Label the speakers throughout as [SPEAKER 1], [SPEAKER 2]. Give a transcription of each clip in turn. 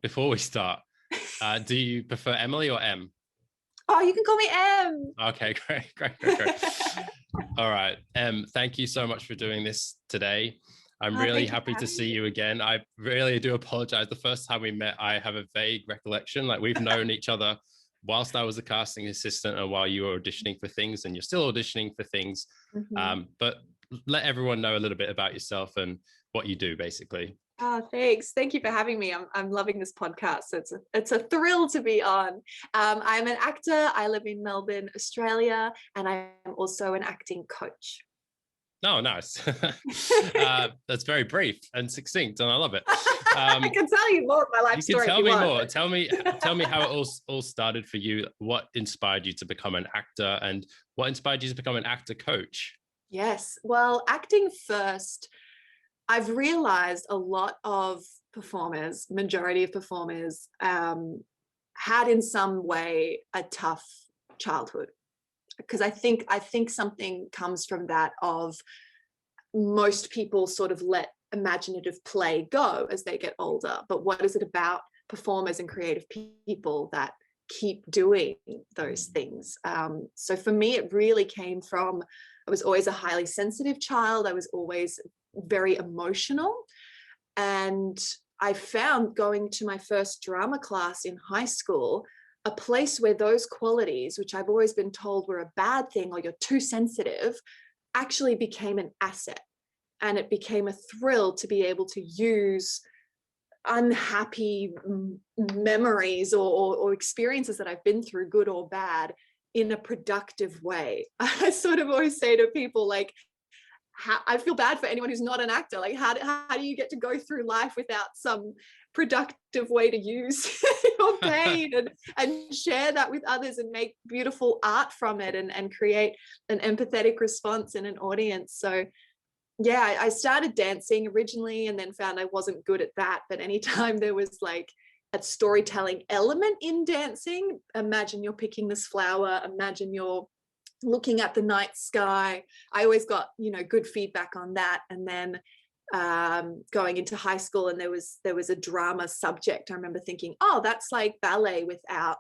[SPEAKER 1] before we start, do you prefer Emily or M?
[SPEAKER 2] Oh, you can call me M.
[SPEAKER 1] Okay, great. All right, thank you so much for doing this today. I'm really happy to see you again. I really do apologize. The first time we met, I have a vague recollection. Like, we've known each other whilst I was a casting assistant and while you were auditioning for things, and you're still auditioning for things. But let everyone know a little bit about yourself and what you do, basically.
[SPEAKER 2] Oh, thanks. Thank you for having me. I'm loving this podcast. It's a thrill to be on. I'm an actor. I live in Melbourne, Australia, and I'm also an acting coach.
[SPEAKER 1] Oh, nice. That's very brief and succinct, and I love it.
[SPEAKER 2] I can tell you more of my life story.
[SPEAKER 1] Tell me more. Tell me how it all started for you. What inspired you to become an actor, and what inspired you to become an actor coach?
[SPEAKER 2] Yes. Well, acting first. I've realized a lot of performers, majority of performers, had in some way a tough childhood. Because I think something comes from that of most people sort of let imaginative play go as they get older. But what is it about performers and creative people that keep doing those things? So for me, it really came from, I was always a highly sensitive child. I was always very emotional. And I found going to my first drama class in high school, a place where those qualities, which I've always been told were a bad thing or you're too sensitive, actually became an asset. And it became a thrill to be able to use unhappy memories or experiences that I've been through, good or bad, in a productive way. I sort of always say to people, like, I feel bad for anyone who's not an actor. Like, how do you get to go through life without some productive way to use your pain and share that with others and make beautiful art from it and create an empathetic response in an audience? So yeah, I started dancing originally and then found I wasn't good at that. But anytime there was like a storytelling element in dancing, imagine you're picking this flower, imagine you're looking at the night sky, I always got, good feedback on that. And then going into high school, and there was a drama subject. I remember thinking, oh, that's like ballet without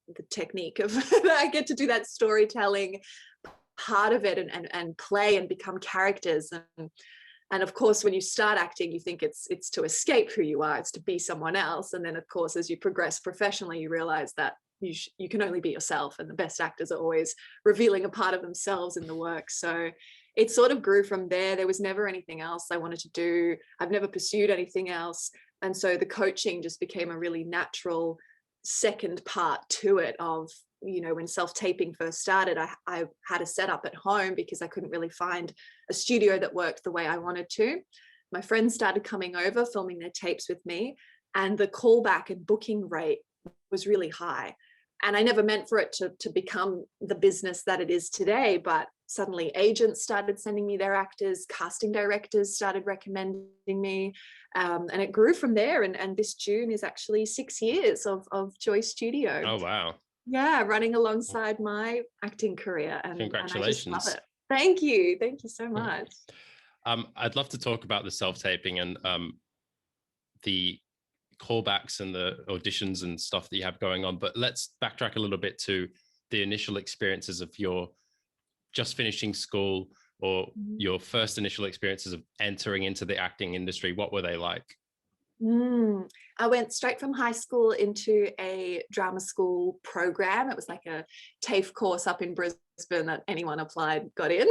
[SPEAKER 2] the technique of I get to do that storytelling part of it and play and become characters. And of course, when you start acting, you think it's to escape who you are, it's to be someone else. And then of course, as you progress professionally, you realize that you can only be yourself, and the best actors are always revealing a part of themselves in the work. So it sort of grew from there. There was never anything else I wanted to do. I've never pursued anything else. And so the coaching just became a really natural second part to it of, when self-taping first started, I had a setup at home because I couldn't really find a studio that worked the way I wanted to. My friends started coming over, filming their tapes with me, and the callback and booking rate was really high. And I never meant for it to become the business that it is today, but suddenly agents started sending me their actors, casting directors started recommending me, and it grew from there. And this June is actually 6 years of Joy Studio.
[SPEAKER 1] Oh, wow.
[SPEAKER 2] Yeah, running alongside my acting career. And
[SPEAKER 1] congratulations.
[SPEAKER 2] And I just love it. Thank you so much.
[SPEAKER 1] I'd love to talk about the self-taping and the callbacks and the auditions and stuff that you have going on, but let's backtrack a little bit to the initial experiences of your just finishing school, or your first initial experiences of entering into the acting industry. What were they like?
[SPEAKER 2] I went straight from high school into a drama school program. It was like a TAFE course up in Brisbane that anyone applied got in,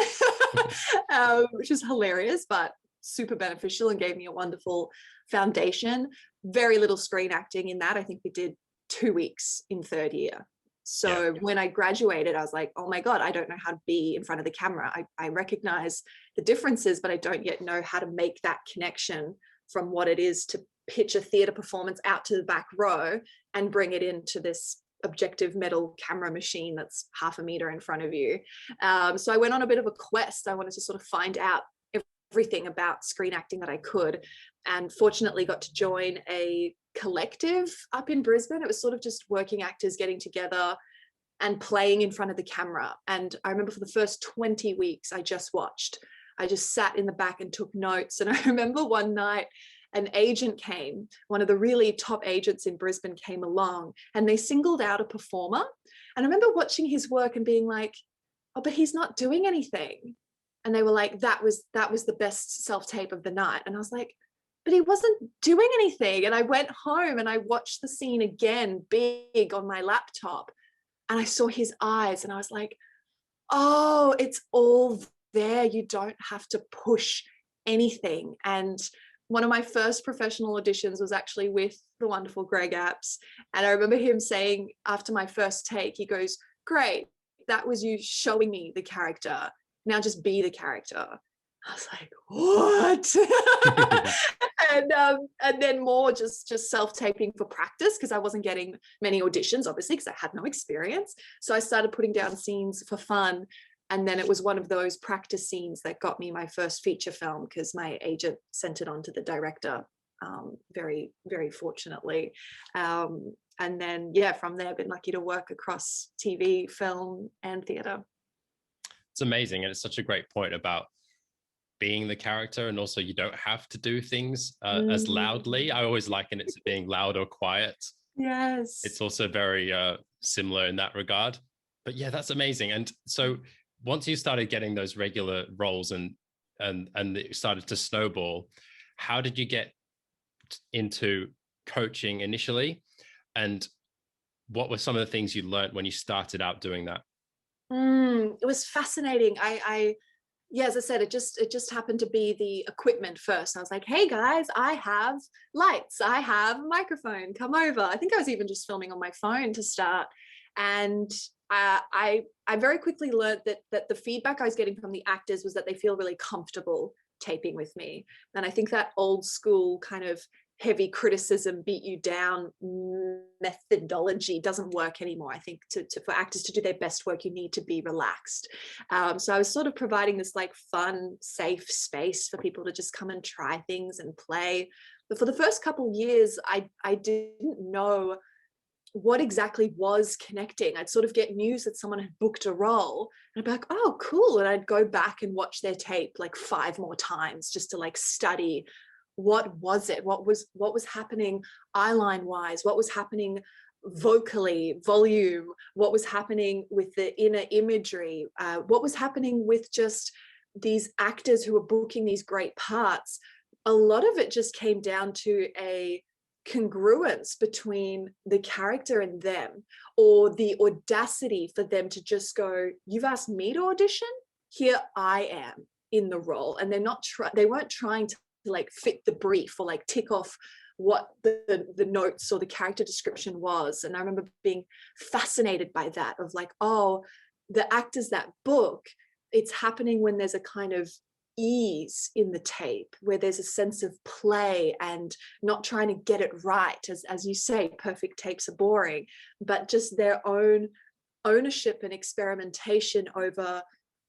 [SPEAKER 2] which was hilarious, but super beneficial and gave me a wonderful foundation. Very little screen acting in that. I think we did 2 weeks in third year. So when I graduated, I was like, oh my God, I don't know how to be in front of the camera. I recognize the differences, but I don't yet know how to make that connection from what it is to pitch a theatre performance out to the back row and bring it into this objective metal camera machine that's 1/2 meter in front of you. So I went on a bit of a quest. I wanted to sort of find out everything about screen acting that I could, and fortunately got to join a collective up in Brisbane. It was sort of just working actors getting together and playing in front of the camera. And I remember for the first 20 weeks, I just watched. I just sat in the back and took notes. And I remember one night an agent came, one of the really top agents in Brisbane came along, and they singled out a performer. And I remember watching his work and being like, oh, but he's not doing anything. And they were like, that was the best self-tape of the night. And I was like, but he wasn't doing anything. And I went home and I watched the scene again, big on my laptop. And I saw his eyes and I was like, oh, it's all there. You don't have to push anything. And one of my first professional auditions was actually with the wonderful Greg Apps. And I remember him saying after my first take, he goes, great, that was you showing me the character. Now just be the character. I was like, what? And then more just self-taping for practice, because I wasn't getting many auditions, obviously, because I had no experience. So I started putting down scenes for fun. And then it was one of those practice scenes that got me my first feature film, because my agent sent it on to the director, very, very fortunately. And then, yeah, from there, I've been lucky to work across TV, film, and theatre.
[SPEAKER 1] It's amazing. And it's such a great point about being the character, and also you don't have to do things as loudly. I always liken it to being loud or quiet.
[SPEAKER 2] Yes.
[SPEAKER 1] It's also very similar in that regard. But yeah, that's amazing. And so once you started getting those regular roles and it started to snowball, how did you get into coaching initially? And what were some of the things you learned when you started out doing that?
[SPEAKER 2] It was fascinating. Yeah, as I said, it just happened to be the equipment first. I was like, hey guys, I have lights, I have a microphone, come over. I think I was even just filming on my phone to start. And I very quickly learned that the feedback I was getting from the actors was that they feel really comfortable taping with me. And I think that old school kind of heavy criticism, beat you down methodology doesn't work anymore. I think for actors to do their best work, you need to be relaxed. So I was sort of providing this like fun, safe space for people to just come and try things and play. But for the first couple of years, I didn't know what exactly was connecting. I'd sort of get news that someone had booked a role and I'd be like, oh, cool. And I'd go back and watch their tape like 5 more times just to like study what was it, what was happening eyeline wise, what was happening vocally, volume, what was happening with the inner imagery, what was happening with just these actors who were booking these great parts. A lot of it just came down to a congruence between the character and them, or the audacity for them to just go, you've asked me to audition, here I am in the role. And they weren't trying to like fit the brief or like tick off what the notes or the character description was. And I remember being fascinated by that, of like, oh, the actors that book, it's happening when there's a kind of ease in the tape, where there's a sense of play and not trying to get it right. As you say, perfect tapes are boring, but just their own ownership and experimentation over,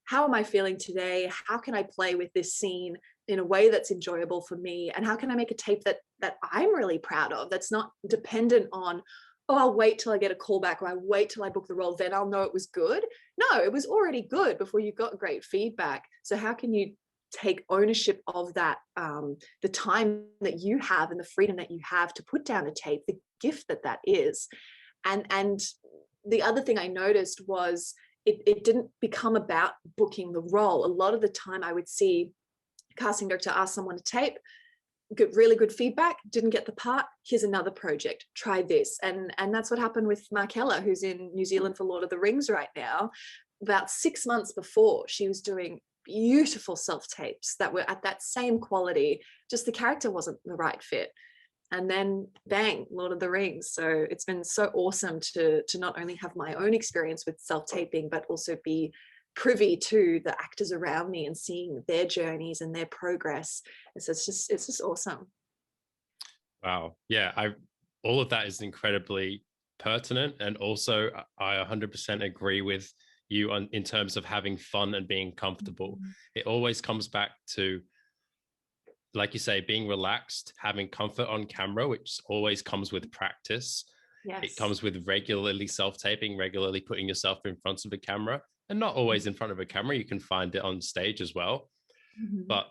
[SPEAKER 2] how am I feeling today? How can I play with this scene in a way that's enjoyable for me? And how can I make a tape that I'm really proud of, that's not dependent on, oh, I'll wait till I get a callback, or I wait till I book the role, then I'll know it was good. No, it was already good before you got great feedback. So how can you take ownership of that, the time that you have and the freedom that you have to put down a tape, the gift that is. And the other thing I noticed was it didn't become about booking the role. A lot of the time I would see casting director ask someone to tape, get really good feedback, didn't get the part, here's another project, try this. And that's what happened with Markella, who's in New Zealand for Lord of the Rings right now. About 6 months before, she was doing beautiful self-tapes that were at that same quality, just the character wasn't the right fit. And then bang, Lord of the Rings. So it's been so awesome to not only have my own experience with self-taping, but also be privy to the actors around me and seeing their journeys and their progress. It's just awesome.
[SPEAKER 1] Wow. Yeah, all of that is incredibly pertinent. And also I 100% agree with you in terms of having fun and being comfortable. It always comes back to, like you say, being relaxed, having comfort on camera, which always comes with practice.
[SPEAKER 2] Yes.
[SPEAKER 1] It comes with regularly self-taping, regularly putting yourself in front of a camera, and not always in front of a camera. You can find it on stage as well. But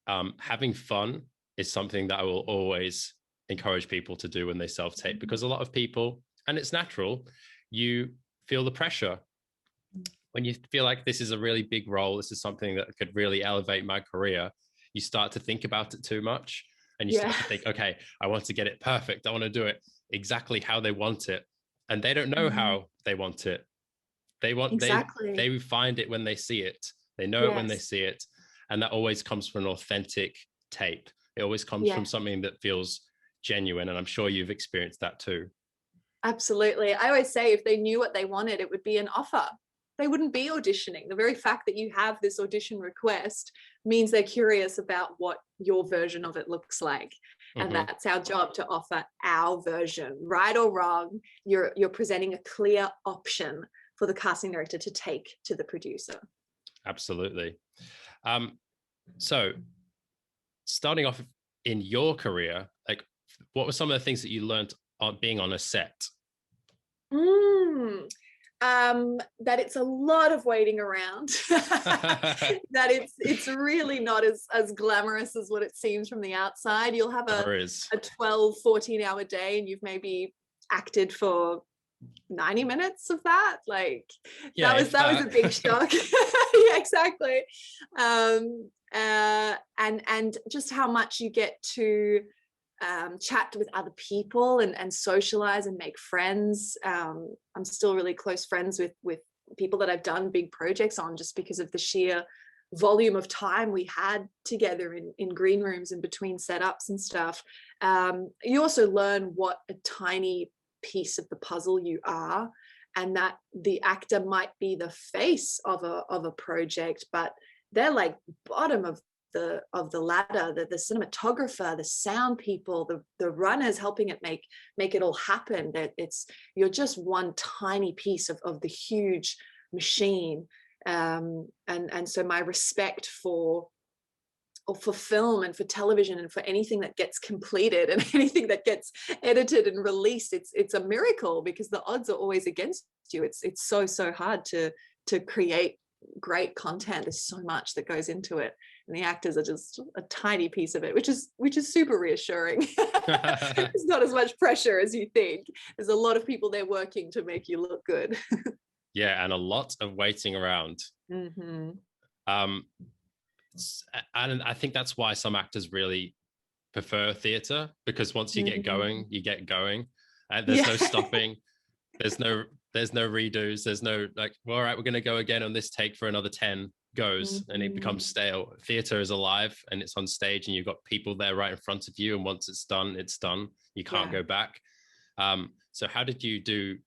[SPEAKER 1] having fun is something that I will always encourage people to do when they self-tape, because a lot of people, and it's natural, you feel the pressure when you feel like this is a really big role, this is something that could really elevate my career. You start to think about it too much, and you start to think, okay, I want to get it perfect, I want to do it exactly how they want it, and they don't know how they want it.
[SPEAKER 2] Exactly.
[SPEAKER 1] They find it when they see it. They know it when they see it, and that always comes from an authentic tape. It always comes from something that feels genuine, and I'm sure you've experienced that too.
[SPEAKER 2] Absolutely. I always say if they knew what they wanted, it would be an offer. They wouldn't be auditioning. The very fact that you have this audition request means they're curious about what your version of it looks like. And that's our job, to offer our version. Right or wrong, you're presenting a clear option for the casting director to take to the producer.
[SPEAKER 1] Absolutely. So starting off in your career, like, what were some of the things that you learned on being on a set?
[SPEAKER 2] That it's a lot of waiting around. That it's really not as glamorous as what it seems from the outside. You'll have a 12, 14-hour day, and you've maybe acted for 90 minutes of that. Like, that was a big shock. Yeah, exactly. And just how much you get to chat with other people and socialize and make friends. I'm still really close friends with people that I've done big projects on, just because of the sheer volume of time we had together in green rooms and between setups and stuff. You also learn what a tiny piece of the puzzle you are, and that the actor might be the face of a project, but they're like bottom of the ladder, the cinematographer, the sound people, the runners helping it make it all happen. That you're just one tiny piece of the huge machine. And so my respect for film and for television and for anything that gets completed and anything that gets edited and released, it's a miracle, because the odds are always against you. It's so hard to create great content. There's so much that goes into it, and the actors are just a tiny piece of it, which is super reassuring. It's not as much pressure as you think. There's a lot of people there working to make you look good.
[SPEAKER 1] Yeah, and a lot of waiting around. And I think that's why some actors really prefer theatre, because once you get going, you get going, and there's no stopping. There's no redos. There's no like, well, all right, we're going to go again on this take for another 10 goes, and it becomes stale. Theatre is alive, and it's on stage, and you've got people there right in front of you, and once it's done, it's done. You can't go back. So how did you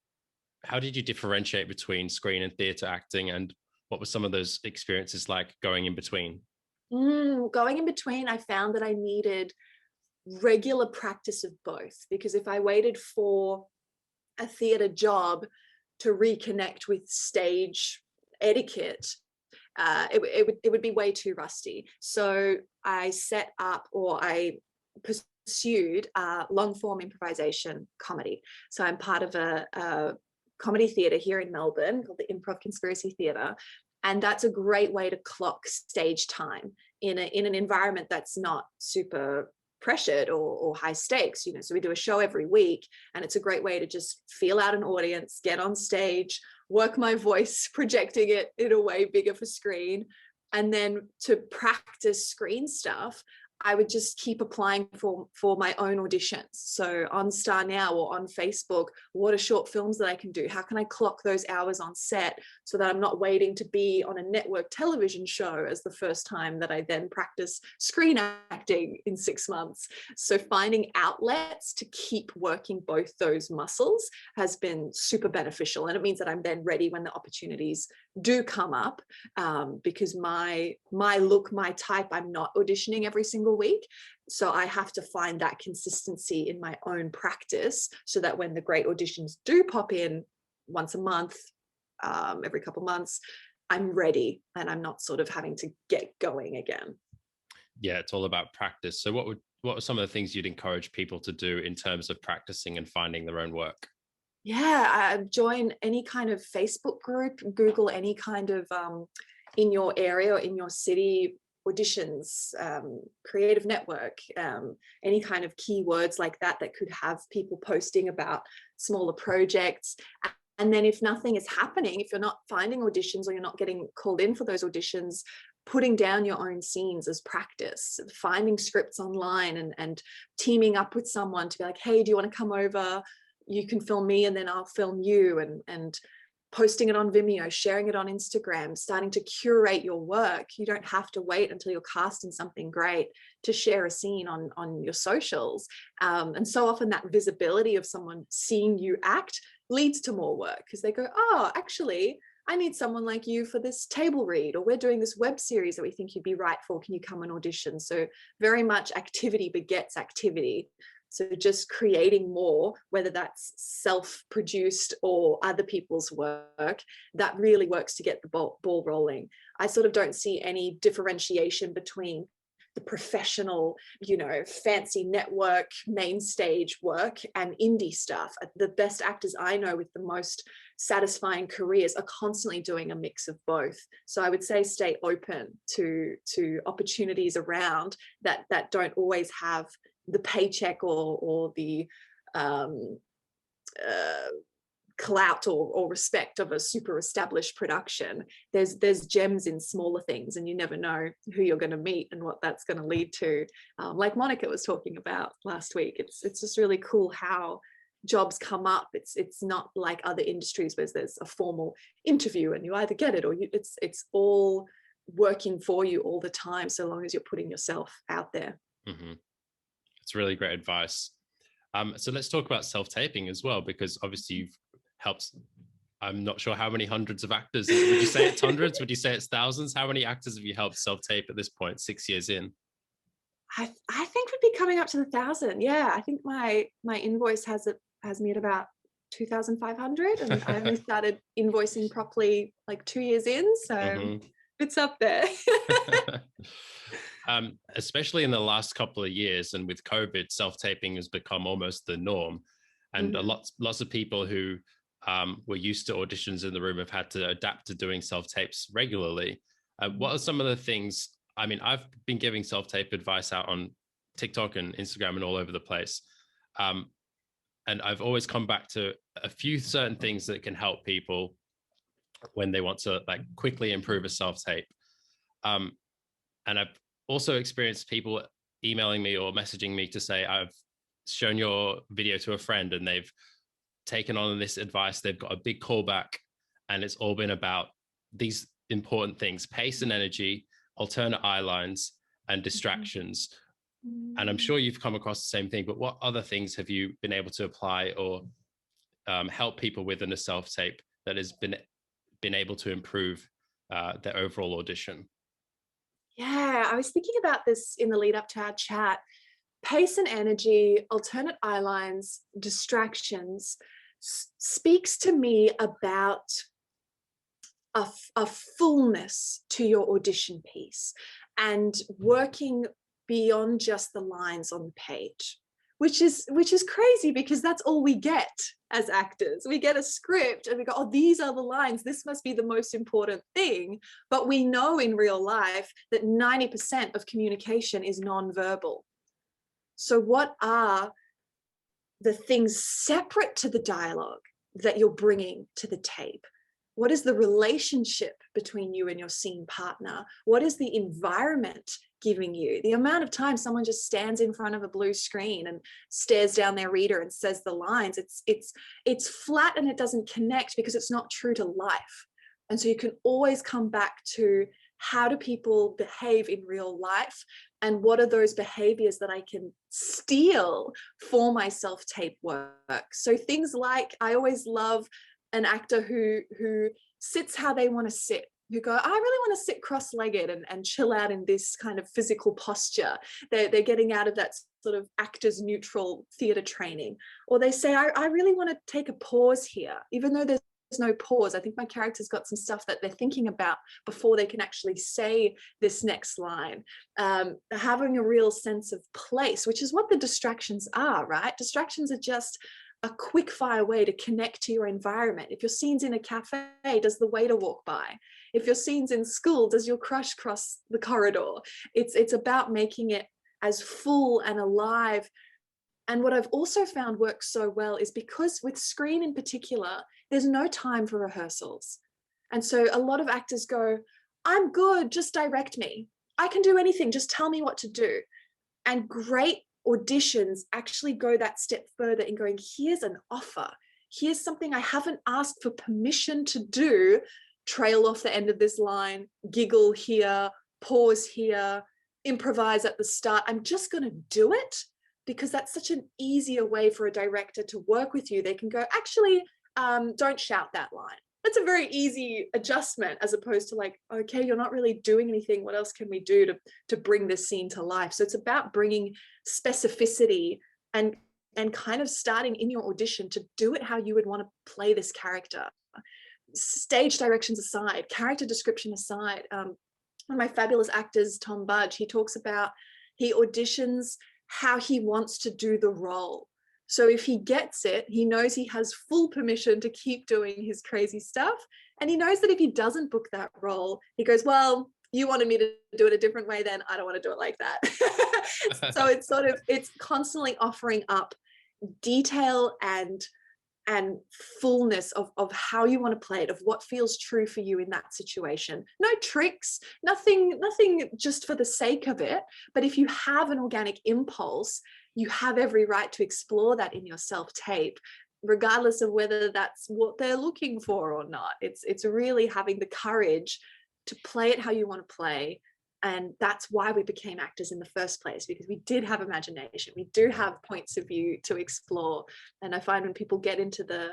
[SPEAKER 1] differentiate between screen and theatre acting, and what were some of those experiences like going in between?
[SPEAKER 2] Going in between, I found that I needed regular practice of both, because if I waited for a theatre job to reconnect with stage etiquette, it would be way too rusty. So I set up, or I pursued long form improvisation comedy. So I'm part of a comedy theatre here in Melbourne called the Improv Conspiracy Theatre. And that's a great way to clock stage time in an environment that's not super pressured or high stakes, so we do a show every week, and it's a great way to just feel out an audience, get on stage, work my voice, projecting it in a way bigger for screen. And then to practice screen stuff, I would just keep applying for my own auditions. So on Star Now or on Facebook, what are short films that I can do? How can I clock those hours on set so that I'm not waiting to be on a network television show as the first time that I then practice screen acting in 6 months? So finding outlets to keep working both those muscles has been super beneficial. And it means that I'm then ready when the opportunities do come up, because my look, my type, I'm not auditioning every single week. So I have to find that consistency in my own practice, so that when the great auditions do pop in once a month, every couple months, I'm ready and I'm not sort of having to get going again.
[SPEAKER 1] Yeah, it's all about practice. So what are some of the things you'd encourage people to do in terms of practicing and finding their own work?
[SPEAKER 2] Yeah, join any kind of Facebook group, Google any kind of in your area or in your city auditions, creative network, any kind of keywords like that could have people posting about smaller projects. And then if nothing is happening, if you're not finding auditions or you're not getting called in for those auditions, putting down your own scenes as practice, finding scripts online and teaming up with someone to be like, hey, do you want to come over? You can film me and then I'll film you, and posting it on Vimeo, sharing it on Instagram, starting to curate your work. You don't have to wait until you're cast in something great to share a scene on your socials. And so often that visibility of someone seeing you act leads to more work, because they go, oh, actually, I need someone like you for this table read, or we're doing this web series that we think you'd be right for. Can you come and audition? So very much activity begets activity. So just creating more, whether that's self-produced or other people's work, that really works to get the ball rolling. I sort of don't see any differentiation between the professional, fancy network, main stage work and indie stuff. The best actors I know with the most satisfying careers are constantly doing a mix of both. So I would say stay open to opportunities around that don't always have the paycheck or the clout or respect of a super established production. There's gems in smaller things, and you never know who you're going to meet and what that's going to lead to. Like Monica was talking about last week, it's just really cool how jobs come up. It's not like other industries where there's a formal interview and you either get it or it's all working for you all the time, so long as you're putting yourself out there.
[SPEAKER 1] Mm-hmm. It's really great advice. So let's talk about self-taping as well, because obviously you've helped, I'm not sure how many hundreds of actors. Would you say it's hundreds? Would you say it's thousands? How many actors have you helped self-tape at this point, 6 years in?
[SPEAKER 2] I think we'd be coming up to the 1,000. Yeah, I think my invoice has me at about 2,500, and I only started invoicing properly like 2 years in, so it's up there.
[SPEAKER 1] Especially in the last couple of years, and with COVID, self-taping has become almost the norm, and lots of people who were used to auditions in the room have had to adapt to doing self-tapes regularly. What are some of the things? I mean, I've been giving self-tape advice out on TikTok and Instagram and all over the place, and I've always come back to a few certain things that can help people when they want to like quickly improve a self-tape. And I've also experienced people emailing me or messaging me to say, I've shown your video to a friend and they've taken on this advice. They've got a big callback, and it's all been about these important things: pace and energy, alternate eye lines, and distractions. And I'm sure you've come across the same thing, but what other things have you been able to apply or help people with in a self-tape that has been able to improve their overall audition?
[SPEAKER 2] Yeah, I was thinking about this in the lead up to our chat. Pace and energy, alternate eye lines, distractions speaks to me about a fullness to your audition piece and working beyond just the lines on the page, which is crazy, because that's all we get as actors. We get a script and we go, oh, these are the lines, this must be the most important thing. But we know in real life that 90% of communication is nonverbal. So what are the things separate to the dialogue that you're bringing to the tape? What is the relationship between you and your scene partner? What is the environment giving you? The amount of time someone just stands in front of a blue screen and stares down their reader and says the lines, it's flat and it doesn't connect because it's not true to life. And so you can always come back to, how do people behave in real life? And what are those behaviors that I can steal for my self-tape work? So things like, I always love an actor who sits how they want to sit, who go, I really want to sit cross-legged and chill out in this kind of physical posture. They're getting out of that sort of actors neutral theater training. Or they say, I really want to take a pause here, even though there's no pause. I think my character's got some stuff that they're thinking about before they can actually say this next line. Having a real sense of place, which is what the distractions are, right? Distractions are just a quick fire way to connect to your environment. If your scene's in a cafe, does the waiter walk by? If your scene's in school, does your crush cross the corridor? It's about making it as full and alive. And what I've also found works so well is because with screen in particular, there's no time for rehearsals. And so a lot of actors go, I'm good, just direct me. I can do anything, just tell me what to do. And great auditions actually go that step further in going, here's an offer. Here's something I haven't asked for permission to do. Trail off the end of this line, giggle here, pause here, improvise at the start. I'm just going to do it because that's such an easier way for a director to work with you. They can go, actually, don't shout that line. That's a very easy adjustment as opposed to like, okay, you're not really doing anything. What else can we do to bring this scene to life? So it's about bringing specificity and kind of starting in your audition to do it how you would want to play this character. Stage directions aside, character description aside, one of my fabulous actors, Tom Budge, he talks about, he auditions how he wants to do the role. So if he gets it, he knows he has full permission to keep doing his crazy stuff. And he knows that if he doesn't book that role, he goes, well, you wanted me to do it a different way, then I don't want to do it like that. So it's sort of, it's constantly offering up detail and fullness of how you want to play it, of what feels true for you in that situation. No tricks, nothing just for the sake of it. But if you have an organic impulse, you have every right to explore that in your self-tape, regardless of whether that's what they're looking for or not. It's really having the courage to play it how you want to play. And that's why we became actors in the first place, because we did have imagination. We do have points of view to explore. And I find when people get into the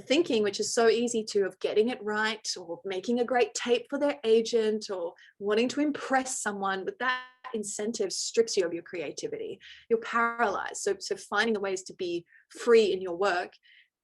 [SPEAKER 2] thinking, which is so easy to, of getting it right or making a great tape for their agent or wanting to impress someone, but that incentive strips you of your creativity. You're paralyzed. So finding the ways to be free in your work.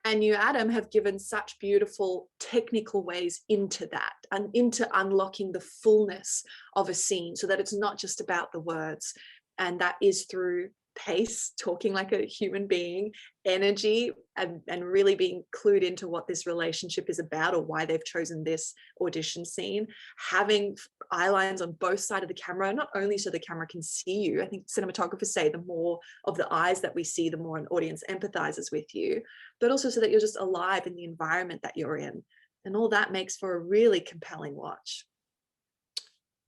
[SPEAKER 2] And you, Adam, have given such beautiful technical ways into that and into unlocking the fullness of a scene so that it's not just about the words. And that is through pace, talking like a human being, energy, and really being clued into what this relationship is about or why they've chosen this audition scene. Having eye lines on both sides of the camera, not only so the camera can see you. I think cinematographers say the more of the eyes that we see, the more an audience empathizes with you, but also so that you're just alive in the environment that you're in. And all that makes for a really compelling watch.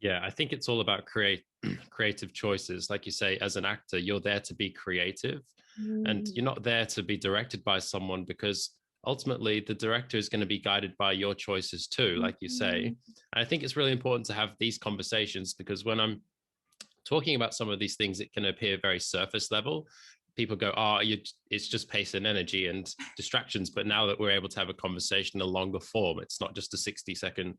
[SPEAKER 1] Yeah, I think it's all about creative choices. Like you say, as an actor, you're there to be creative and you're not there to be directed by someone, because ultimately the director is going to be guided by your choices too, like you say. And I think it's really important to have these conversations, because when I'm talking about some of these things, it can appear very surface level. People go, oh, it's just pace and energy and distractions. But now that we're able to have a conversation in a longer form, it's not just a 60-second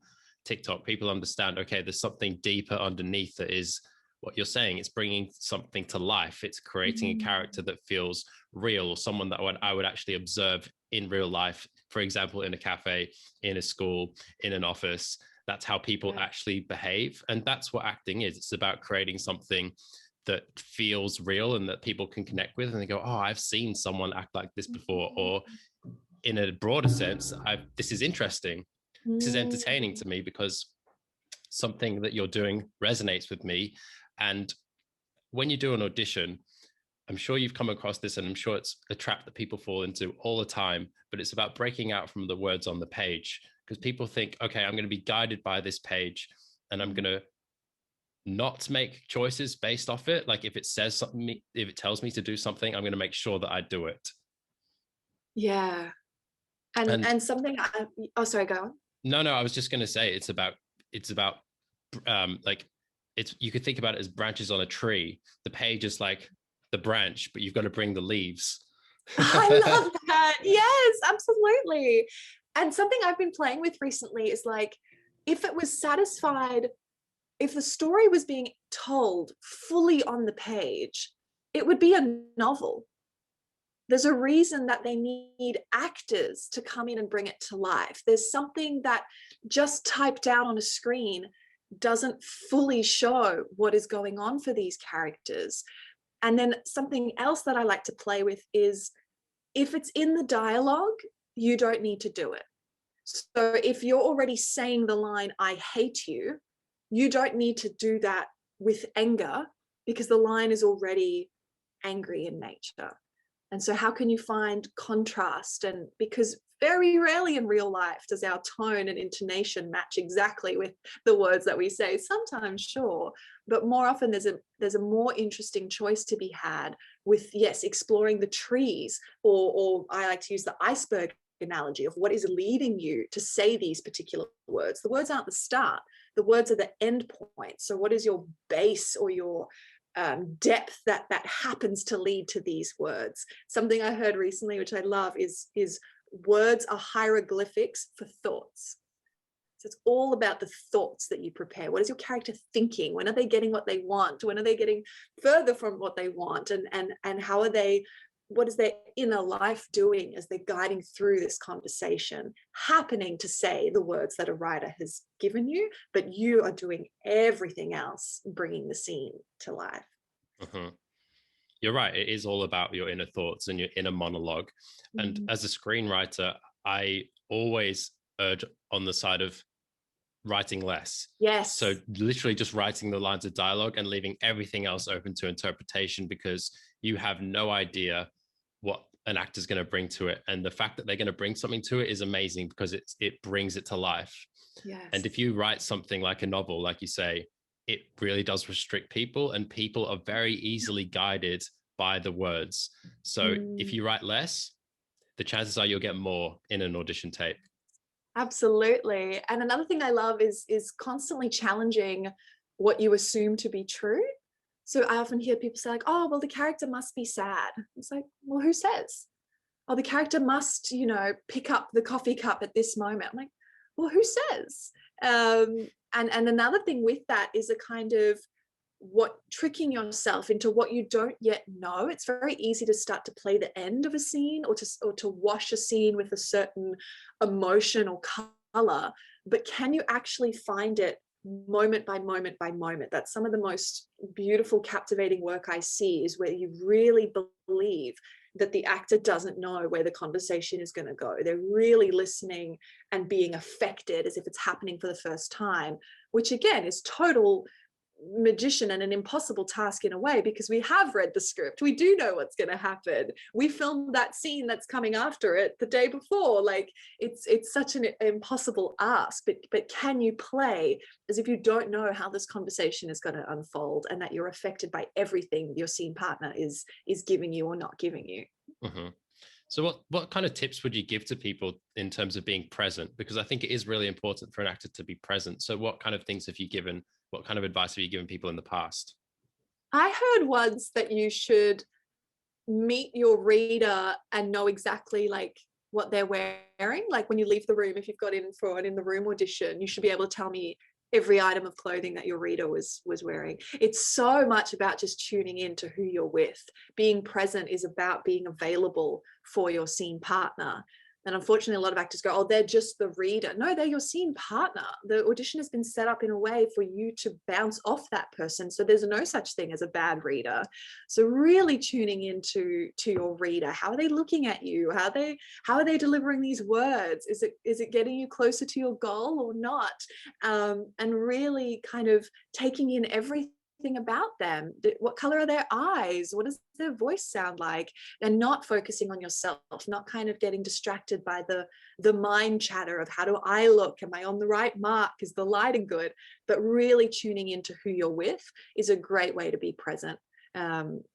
[SPEAKER 1] TikTok. People understand, okay, there's something deeper underneath that is what you're saying. It's bringing something to life. It's creating a character that feels real, or someone that I would actually observe in real life. For example, in a cafe, in a school, in an office. That's how people actually behave. And that's what acting is. It's about creating something that feels real and that people can connect with. And they go, oh, I've seen someone act like this before. Or in a broader sense, this is interesting. This is entertaining to me because something that you're doing resonates with me. And when you do an audition, I'm sure you've come across this, and I'm sure it's a trap that people fall into all the time, but it's about breaking out from the words on the page, because people think, okay, I'm going to be guided by this page and I'm going to not make choices based off it. Like if it says something, if it tells me to do something, I'm going to make sure that I do it.
[SPEAKER 2] Yeah. And something sorry, go on.
[SPEAKER 1] No, I was just going to say it's about you could think about it as branches on a tree. The page is like the branch, but you've got to bring the leaves.
[SPEAKER 2] I love that. Yes, absolutely. And something I've been playing with recently is like, if it was satisfied, if the story was being told fully on the page, it would be a novel. There's a reason that they need actors to come in and bring it to life. There's something that just typed out on a screen doesn't fully show what is going on for these characters. And then something else that I like to play with is, if it's in the dialogue, you don't need to do it. So if you're already saying the line, I hate you, you don't need to do that with anger, because the line is already angry in nature. And so how can you find contrast? And because very rarely in real life does our tone and intonation match exactly with the words that we say. Sometimes, sure, but more often there's a more interesting choice to be had with, yes, exploring the trees, or I like to use the iceberg analogy of what is leading you to say these particular words. The words aren't the start, the words are the end point. So what is your base or your depth that happens to lead to these words? Something I heard recently, which I love, is words are hieroglyphics for thoughts. So it's all about the thoughts that you prepare. What is your character thinking? When are they getting what they want? When are they getting further from what they want? And how are they, what is their inner life doing as they're guiding through this conversation, happening to say the words that a writer has given you, but you are doing everything else, bringing the scene to life.
[SPEAKER 1] Mm-hmm. You're right. It is all about your inner thoughts and your inner monologue. And as a screenwriter, I always urge on the side of writing less.
[SPEAKER 2] Yes.
[SPEAKER 1] So literally just writing the lines of dialogue and leaving everything else open to interpretation, because you have no idea what an actor's going to bring to it. And the fact that they're going to bring something to it is amazing, because it brings it to life.
[SPEAKER 2] Yes.
[SPEAKER 1] And if you write something like a novel, like you say, it really does restrict people, and people are very easily guided by the words. So if you write less, the chances are you'll get more in an audition tape.
[SPEAKER 2] Absolutely. And another thing I love is constantly challenging what you assume to be true. So I often hear people say, like, oh, well, the character must be sad. It's like, well, who says? Oh, the character must, you know, pick up the coffee cup at this moment. I'm like, well, who says? And another thing with that is a kind of tricking yourself into what you don't yet know. It's very easy to start to play the end of a scene, or to wash a scene with a certain emotion or color, but can you actually find it moment by moment by moment? That's some of the most beautiful, captivating work I see, is where you really believe that the actor doesn't know where the conversation is going to go. They're really listening and being affected as if it's happening for the first time, which again is total magician and an impossible task in a way, because we have read the script, we do know what's going to happen, we filmed that scene that's coming after it the day before. Like it's such an impossible ask, but can you play as if you don't know how this conversation is going to unfold, and that you're affected by everything your scene partner is giving you or not giving you?
[SPEAKER 1] So what kind of tips would you give to people in terms of being present? Because I think it is really important for an actor to be present. So what kind of things have you given? What kind of advice have you given people in the past?
[SPEAKER 2] I heard once that you should meet your reader and know exactly like what they're wearing. Like when you leave the room, if you've got in for an in the room audition, you should be able to tell me every item of clothing that your reader was wearing. It's so much about just tuning in to who you're with. Being present is about being available for your scene partner. And unfortunately, a lot of actors go, oh, they're just the reader. No, they're your scene partner. The audition has been set up in a way for you to bounce off that person. So there's no such thing as a bad reader. So really tuning into your reader. How are they looking at you? How are they delivering these words? Is it getting you closer to your goal or not? And really kind of taking in everything about them. What color are their eyes? What does their voice sound like? And not focusing on yourself, not kind of getting distracted by the mind chatter of how do I look? Am I on the right mark? Is the lighting good? But really tuning into who you're with is a great way to be present.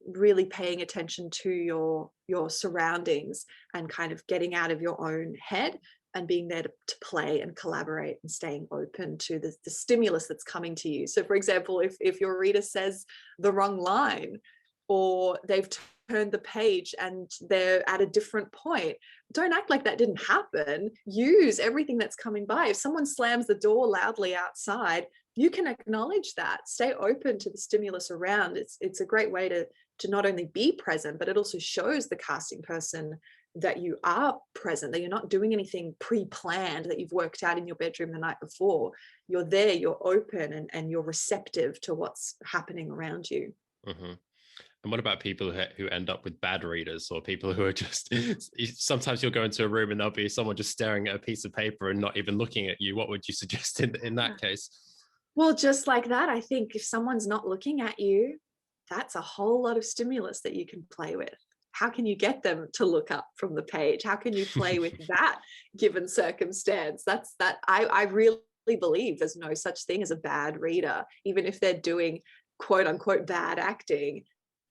[SPEAKER 2] Really paying attention to your surroundings and kind of getting out of your own head and being there to play and collaborate and staying open to the stimulus that's coming to you. So for example, if your reader says the wrong line, or they've turned the page and they're at a different point, don't act like that didn't happen. Use everything that's coming by. If someone slams the door loudly outside, you can acknowledge that. Stay open to the stimulus around. It's a great way to not only be present, but it also shows the casting person that you are present, that you're not doing anything pre-planned that you've worked out in your bedroom the night before. You're there, you're open, and you're receptive to what's happening around you.
[SPEAKER 1] And what about people who end up with bad readers, or people who are just, sometimes you'll go into a room and there'll be someone just staring at a piece of paper and not even looking at you. What would you suggest in that case?
[SPEAKER 2] Well, just like that, I think if someone's not looking at you, that's a whole lot of stimulus that you can play with. How can you get them to look up from the page? How can you play with that given circumstance? I really believe there's no such thing as a bad reader. Even if they're doing quote unquote bad acting,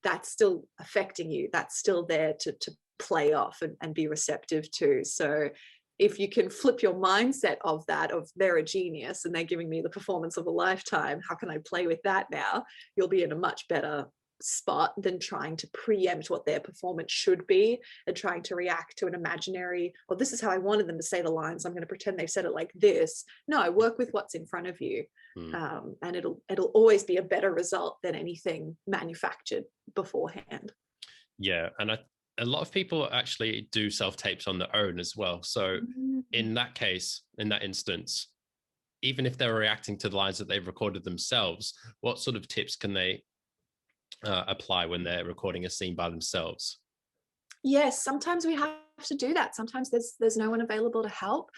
[SPEAKER 2] that's still affecting you. That's still there to play off and be receptive to. So if you can flip your mindset of that, of they're a genius and they're giving me the performance of a lifetime, how can I play with that now? You'll be in a much better spot than trying to preempt what their performance should be and trying to react to an imaginary, well, this is how I wanted them to say the lines, I'm going to pretend they've said it like this. No, work with what's in front of you. And it'll always be a better result than anything manufactured beforehand.
[SPEAKER 1] Yeah, and a lot of people actually do self-tapes on their own as well. So in that case, in that instance, even if they're reacting to the lines that they've recorded themselves, what sort of tips can they apply when they're recording a scene by themselves?
[SPEAKER 2] Yes, sometimes we have to do that. Sometimes there's no one available to help.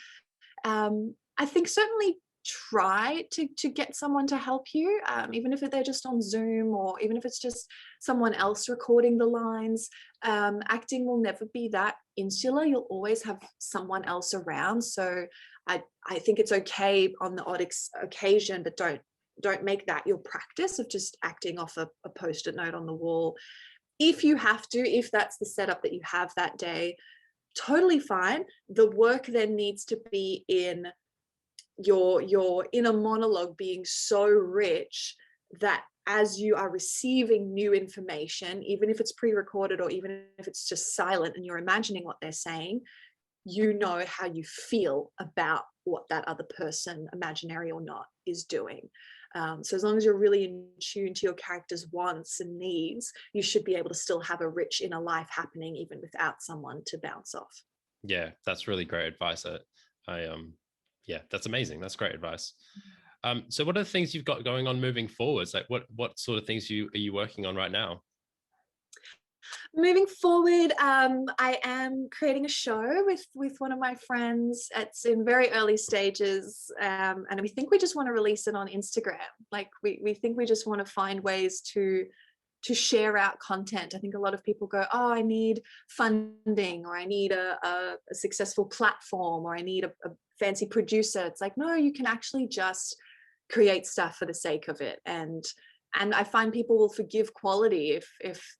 [SPEAKER 2] I think certainly try to get someone to help you, even if they're just on Zoom, or even if it's just someone else recording the lines. Acting will never be that insular. You'll always have someone else around. So I think it's okay on the odd occasion, but don't make that your practice of just acting off a post-it note on the wall. If you have to, if that's the setup that you have that day, totally fine. The work then needs to be in your inner monologue being so rich that as you are receiving new information, even if it's pre-recorded or even if it's just silent and you're imagining what they're saying, you know how you feel about what that other person, imaginary or not, is doing. So as long as you're really in tune to your character's wants and needs, you should be able to still have a rich inner life happening even without someone to bounce off.
[SPEAKER 1] Yeah, that's really great advice. Yeah, that's amazing. That's great advice. So what are the things you've got going on moving forwards? Like what sort of things are you working on right now?
[SPEAKER 2] Moving forward, I am creating a show with one of my friends. It's in very early stages, and we think we just want to release it on Instagram. Like we think we just want to find ways to share out content. I think a lot of people go, oh, I need funding, or I need a successful platform, or I need a fancy producer. It's like, no, you can actually just create stuff for the sake of it. And I find people will forgive quality if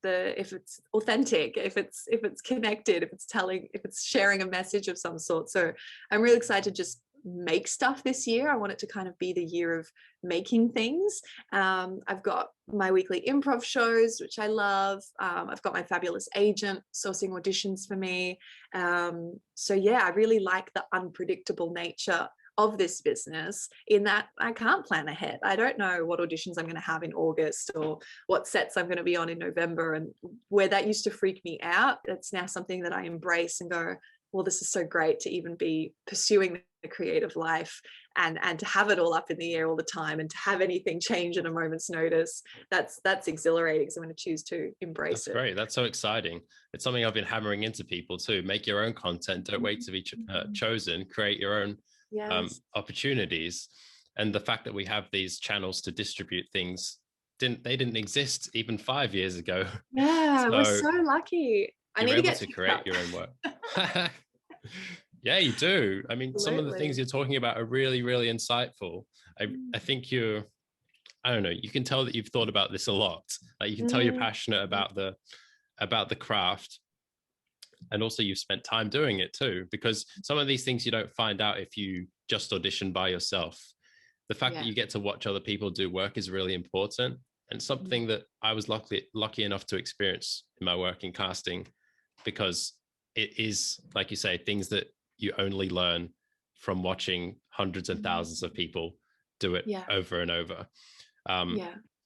[SPEAKER 2] it's authentic, if it's connected, if it's sharing a message of some sort. So I'm really excited to just make stuff this year. I want it to kind of be the year of making things. I've got my weekly improv shows, which I love. I've got my fabulous agent sourcing auditions for me. So yeah, I really like the unpredictable nature of this business, in that I can't plan ahead. I don't know what auditions I'm going to have in August or what sets I'm going to be on in November. And where that used to freak me out, it's now something that I embrace and go, well, this is so great to even be pursuing the creative life and to have it all up in the air all the time, and to have anything change at a moment's notice. That's exhilarating. So I'm going to choose to embrace it.
[SPEAKER 1] That's great. That's so exciting. It's something I've been hammering into people too. Make your own content. Don't wait to be chosen. Create your own opportunities. And the fact that we have these channels to distribute things, didn't exist even 5 years ago.
[SPEAKER 2] Yeah, we're so lucky. I need to get
[SPEAKER 1] to create your own work. Yeah, you do. I mean, some of the things you're talking about are really, really insightful. I think I don't know, you can tell that you've thought about this a lot. Like you can tell you're passionate about the craft. And also you've spent time doing it too, because some of these things you don't find out if you just audition by yourself. The fact that you get to watch other people do work is really important, and something that I was lucky enough to experience in my work in casting, because it is, like you say, things that you only learn from watching hundreds and thousands of people do it over and over.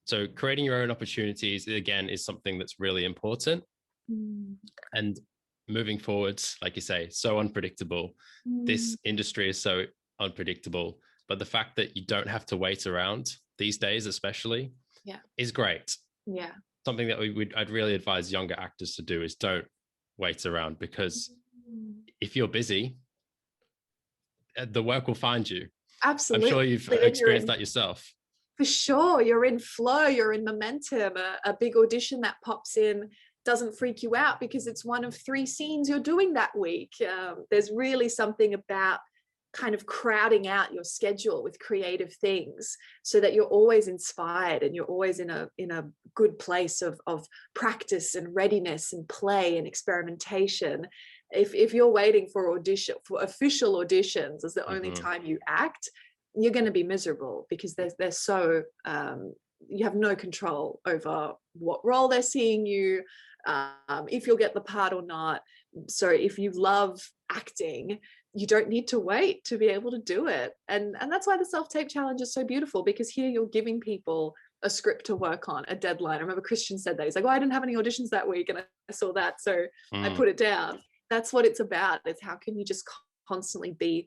[SPEAKER 1] So creating your own opportunities, again, is something that's really important. And moving forwards, like you say, so unpredictable. This industry is so unpredictable, but the fact that you don't have to wait around these days, especially, is great. something that I'd really advise younger actors to do is don't wait around, because if you're busy, the work will find you.
[SPEAKER 2] Absolutely.
[SPEAKER 1] I'm sure you've experienced that yourself.
[SPEAKER 2] For sure. You're in flow, you're in momentum. A big audition that pops in doesn't freak you out because it's one of 3 scenes you're doing that week. There's really something about kind of crowding out your schedule with creative things so that you're always inspired and you're always in a good place of practice and readiness and play and experimentation. If you're waiting for official auditions as the only time you act, you're going to be miserable, because they're so you have no control over what role they're seeing you, if you'll get the part or not. So if you love acting, you don't need to wait to be able to do it. And that's why the self-tape challenge is so beautiful, because here you're giving people a script to work on, a deadline. I remember Christian said that. He's like, oh, I didn't have any auditions that week, and I saw that, so I put it down. That's what it's about. It's how can you just constantly be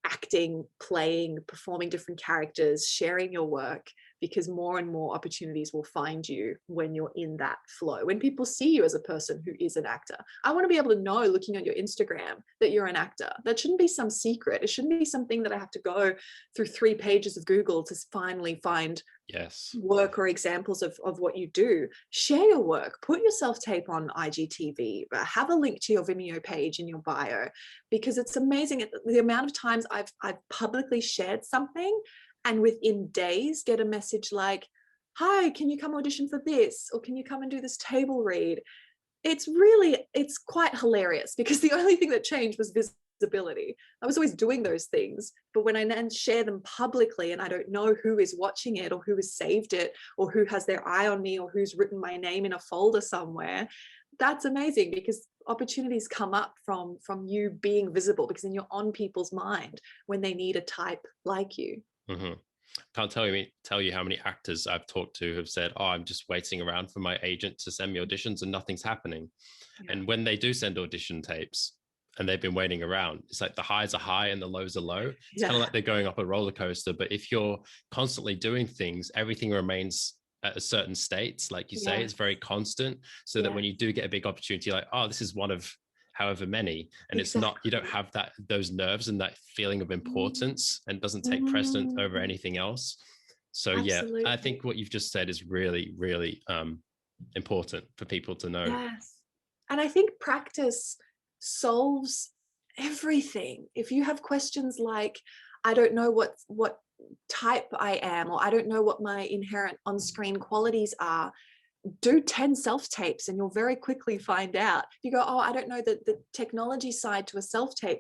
[SPEAKER 2] acting, playing, performing different characters, sharing your work, because more and more opportunities will find you when you're in that flow. When people see you as a person who is an actor, I want to be able to know, looking at your Instagram, that you're an actor. That shouldn't be some secret. It shouldn't be something that I have to go through 3 pages of Google to finally find work or examples of what you do. Share your work, put your self-tape on IGTV, have a link to your Vimeo page in your bio, because it's amazing the amount of times I've publicly shared something and within days get a message like, hi, can you come audition for this? Or can you come and do this table read? It's quite hilarious, because the only thing that changed was visibility. I was always doing those things, but when I then share them publicly and I don't know who is watching it or who has saved it or who has their eye on me or who's written my name in a folder somewhere, that's amazing, because opportunities come up from you being visible, because then you're on people's mind when they need a type like you.
[SPEAKER 1] Can't tell you how many actors I've talked to have said, oh, I'm just waiting around for my agent to send me auditions and nothing's happening. And when they do send audition tapes and they've been waiting around, it's like the highs are high and the lows are low. It's kind of like they're going up a roller coaster. But if you're constantly doing things, everything remains at a certain state, like you say, it's very constant, so that when you do get a big opportunity, like, oh, this is one of however many, and it's not, you don't have those nerves and that feeling of importance, and doesn't take precedence over anything else. So absolutely. I think what you've just said is really, really important for people to know.
[SPEAKER 2] Yes. And I think practice solves everything. If you have questions like, I don't know what type I am, or I don't know what my inherent on-screen qualities are, do 10 self-tapes and you'll very quickly find out. You go, oh, I don't know the technology side to a self-tape.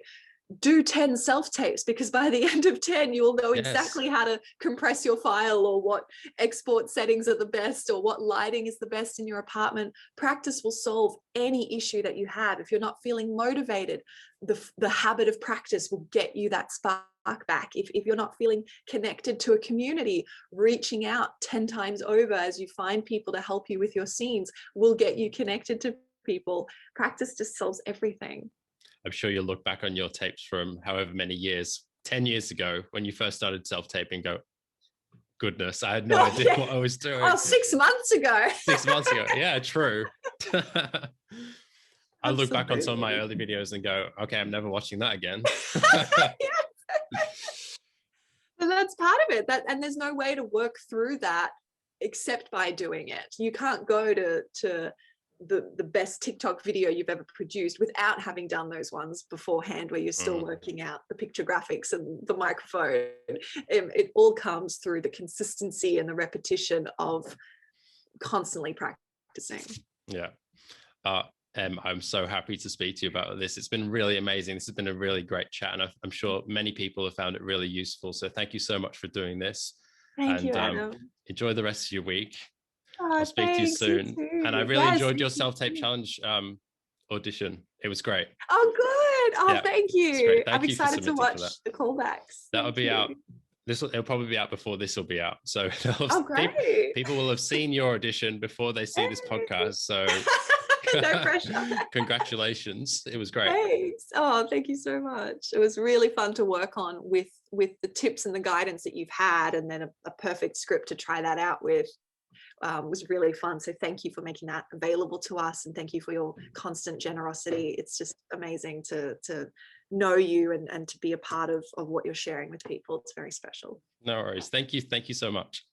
[SPEAKER 2] Do 10 self-tapes, because by the end of 10 you will know exactly how to compress your file, or what export settings are the best, or what lighting is the best in your apartment. Practice will solve any issue that you have. If you're not feeling motivated, the habit of practice will get you that spark back. If you're not feeling connected to a community, reaching out 10 times over as you find people to help you with your scenes will get you connected to people. Practice just solves everything.
[SPEAKER 1] I'm sure you'll look back on your tapes from however many years, 10 years ago, when you first started self-taping, go, goodness, I had no idea what I was doing.
[SPEAKER 2] Oh, 6 months ago.
[SPEAKER 1] 6 months ago. Yeah, true. I look back on some of my early videos and go, okay, I'm never watching that again.
[SPEAKER 2] But that's part of it. And there's no way to work through that except by doing it. You can't go to the best TikTok video you've ever produced without having done those ones beforehand, where you're still working out the picture graphics and the microphone. It all comes through the consistency and the repetition of constantly practicing.
[SPEAKER 1] Yeah. I'm so happy to speak to you about this. It's been really amazing. This has been a really great chat, and I'm sure many people have found it really useful. So thank you so much for doing this.
[SPEAKER 2] Thank you, Adam.
[SPEAKER 1] Enjoy the rest of your week.
[SPEAKER 2] Oh,
[SPEAKER 1] I'll speak to you soon. And I really enjoyed your self-tape challenge audition. It was great.
[SPEAKER 2] Oh, good. Oh, thank you.
[SPEAKER 1] I'm
[SPEAKER 2] excited to watch the callbacks.
[SPEAKER 1] That'll be out. It'll probably be out before this will be out. So
[SPEAKER 2] great.
[SPEAKER 1] People will have seen your audition before they see this podcast. So
[SPEAKER 2] no pressure.
[SPEAKER 1] Congratulations. It was great.
[SPEAKER 2] Thanks. Oh, thank you so much. It was really fun to work on with the tips and the guidance that you've had, and then a perfect script to try that out with. was really fun. So thank you for making that available to us, and thank you for your constant generosity. It's just amazing to know you and to be a part of what you're sharing with people. It's very special.
[SPEAKER 1] No worries. Thank you so much.